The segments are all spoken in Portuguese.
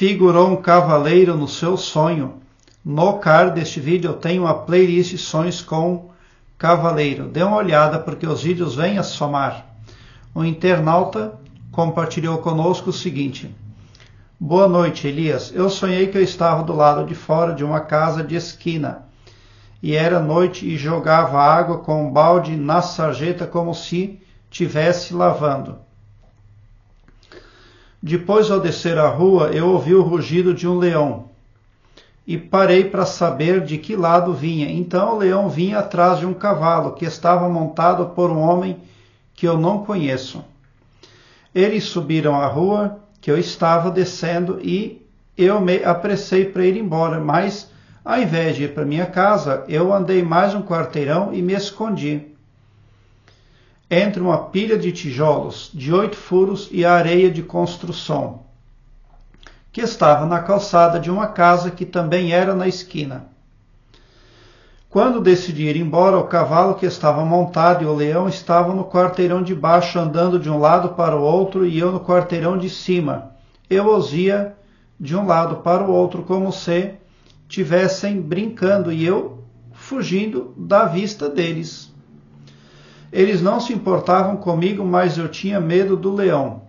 figurou um cavaleiro no seu sonho. No card deste vídeo eu tenho uma playlist Sonhos com Cavaleiro. Dê uma olhada porque os vídeos vêm a somar. O internauta compartilhou conosco o seguinte: boa noite, Elias. Eu sonhei que eu estava do lado de fora de uma casa de esquina e era noite e jogava água com um balde na sarjeta como se tivesse lavando. Depois, ao descer a rua, eu ouvi o rugido de um leão e parei para saber de que lado vinha. Então o leão vinha atrás de um cavalo que estava montado por um homem que eu não conheço. Eles subiram a rua que eu estava descendo e eu me apressei para ir embora, mas ao invés de ir para minha casa, eu andei mais um quarteirão e me escondi entre uma pilha de tijolos de 8 furos e a areia de construção, que estava na calçada de uma casa que também era na esquina. Quando decidi ir embora, o cavalo que estava montado e o leão estavam no quarteirão de baixo, andando de um lado para o outro, e eu no quarteirão de cima. Eu os ia de um lado para o outro, como se tivessem brincando, e eu fugindo da vista deles. Eles não se importavam comigo, mas eu tinha medo do leão.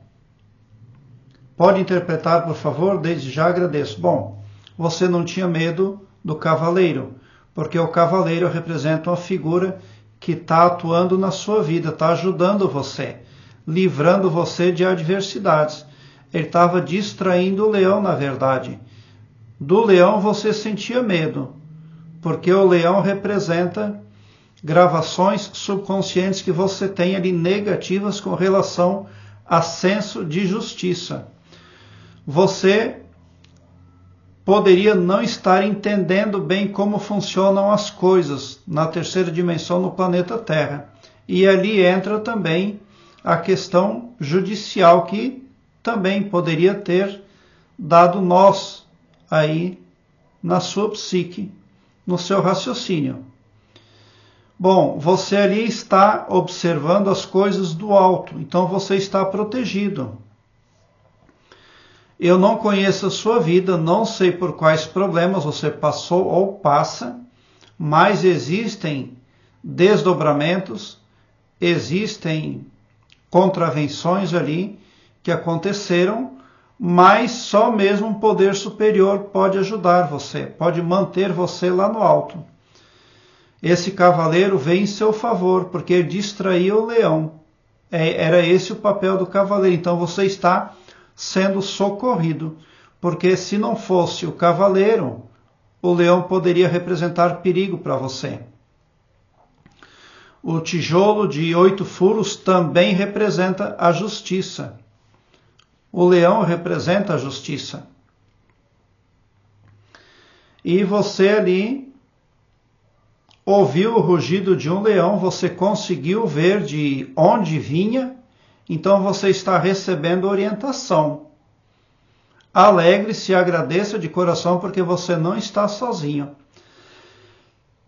Pode interpretar, por favor? Desde já agradeço. Bom, você não tinha medo do cavaleiro, porque o cavaleiro representa uma figura que está atuando na sua vida, está ajudando você, livrando você de adversidades. Ele estava distraindo o leão, na verdade. Do leão você sentia medo, porque o leão representa gravações subconscientes que você tem ali negativas com relação a senso de justiça. Você poderia não estar entendendo bem como funcionam as coisas na terceira dimensão no planeta Terra. E ali entra também a questão judicial, que também poderia ter dado nós aí na sua psique, no seu raciocínio. Bom, você ali está observando as coisas do alto, então você está protegido. Eu não conheço a sua vida, não sei por quais problemas você passou ou passa, mas existem desdobramentos, existem contravenções ali que aconteceram, mas só mesmo um poder superior pode ajudar você, pode manter você lá no alto. Esse cavaleiro vem em seu favor, porque ele distraía o leão. Era esse o papel do cavaleiro. Então você está sendo socorrido, porque se não fosse o cavaleiro, o leão poderia representar perigo para você. O tijolo de 8 furos também representa a justiça. O leão representa a justiça. E você ali ouviu o rugido de um leão, você conseguiu ver de onde vinha, então você está recebendo orientação. Alegre-se e agradeça de coração porque você não está sozinho.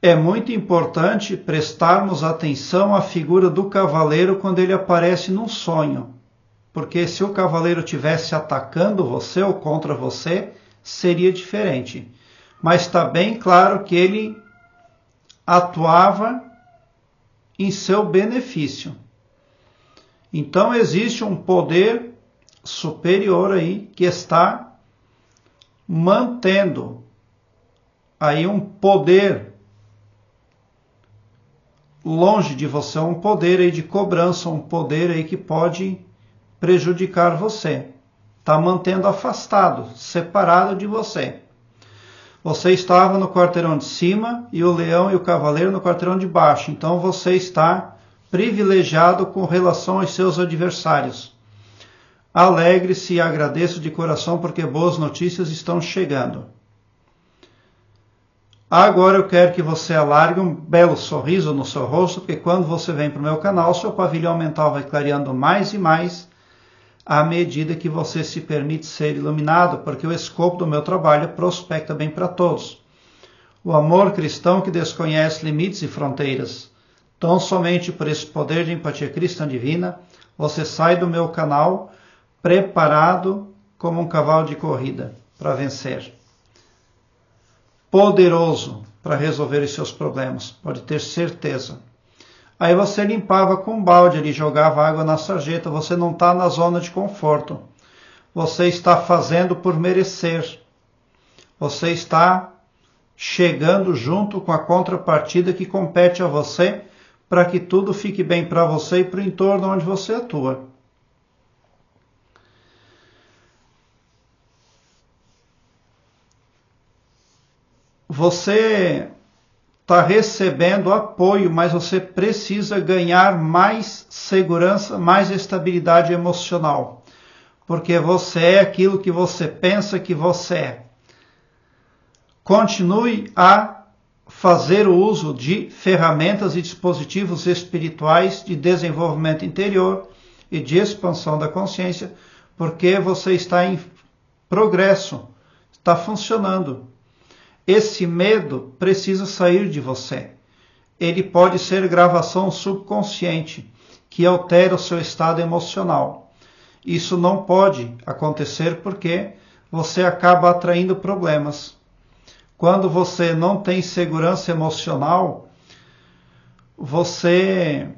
É muito importante prestarmos atenção à figura do cavaleiro quando ele aparece num sonho, porque se o cavaleiro estivesse atacando você ou contra você, seria diferente. Mas está bem claro que ele atuava em seu benefício. Então existe um poder superior aí que está mantendo aí um poder longe de você, um poder aí de cobrança, um poder aí que pode prejudicar você. Está mantendo afastado, separado de você. Você estava no quarteirão de cima e o leão e o cavaleiro no quarteirão de baixo. Então você está privilegiado com relação aos seus adversários. Alegre-se e agradeça de coração porque boas notícias estão chegando. Agora eu quero que você alargue um belo sorriso no seu rosto, porque quando você vem para o meu canal, seu pavilhão mental vai clareando mais e mais à medida que você se permite ser iluminado, porque o escopo do meu trabalho prospecta bem para todos. O amor cristão que desconhece limites e fronteiras. Tão somente por esse poder de empatia cristã divina, você sai do meu canal preparado como um cavalo de corrida, para vencer. Poderoso para resolver os seus problemas, pode ter certeza. Aí você limpava com um balde, ele jogava água na sarjeta, você não está na zona de conforto. Você está fazendo por merecer. Você está chegando junto com a contrapartida que compete a você para que tudo fique bem para você e para o entorno onde você atua. Você está recebendo apoio, mas você precisa ganhar mais segurança, mais estabilidade emocional. Porque você é aquilo que você pensa que você é. Continue a fazer o uso de ferramentas e dispositivos espirituais de desenvolvimento interior e de expansão da consciência, porque você está em progresso, está funcionando. Esse medo precisa sair de você. Ele pode ser gravação subconsciente, que altera o seu estado emocional. Isso não pode acontecer porque você acaba atraindo problemas. Quando você não tem segurança emocional, você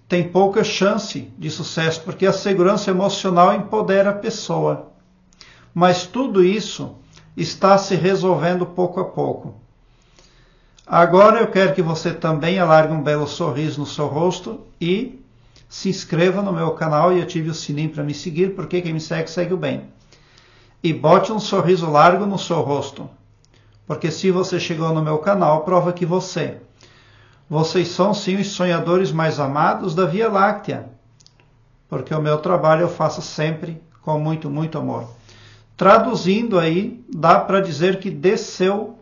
tem pouca chance de sucesso, porque a segurança emocional empodera a pessoa. Mas tudo isso está se resolvendo pouco a pouco. Agora eu quero que você também alargue um belo sorriso no seu rosto e se inscreva no meu canal e ative o sininho para me seguir, porque quem me segue, segue o bem. E bote um sorriso largo no seu rosto, porque se você chegou no meu canal, prova que vocês são sim os sonhadores mais amados da Via Láctea, porque o meu trabalho eu faço sempre com muito, muito amor. Traduzindo aí, dá para dizer que desceu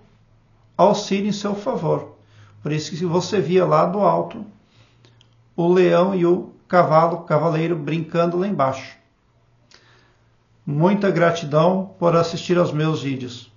auxílio em seu favor. Por isso que se você via lá do alto o leão e o cavaleiro brincando lá embaixo. Muita gratidão por assistir aos meus vídeos.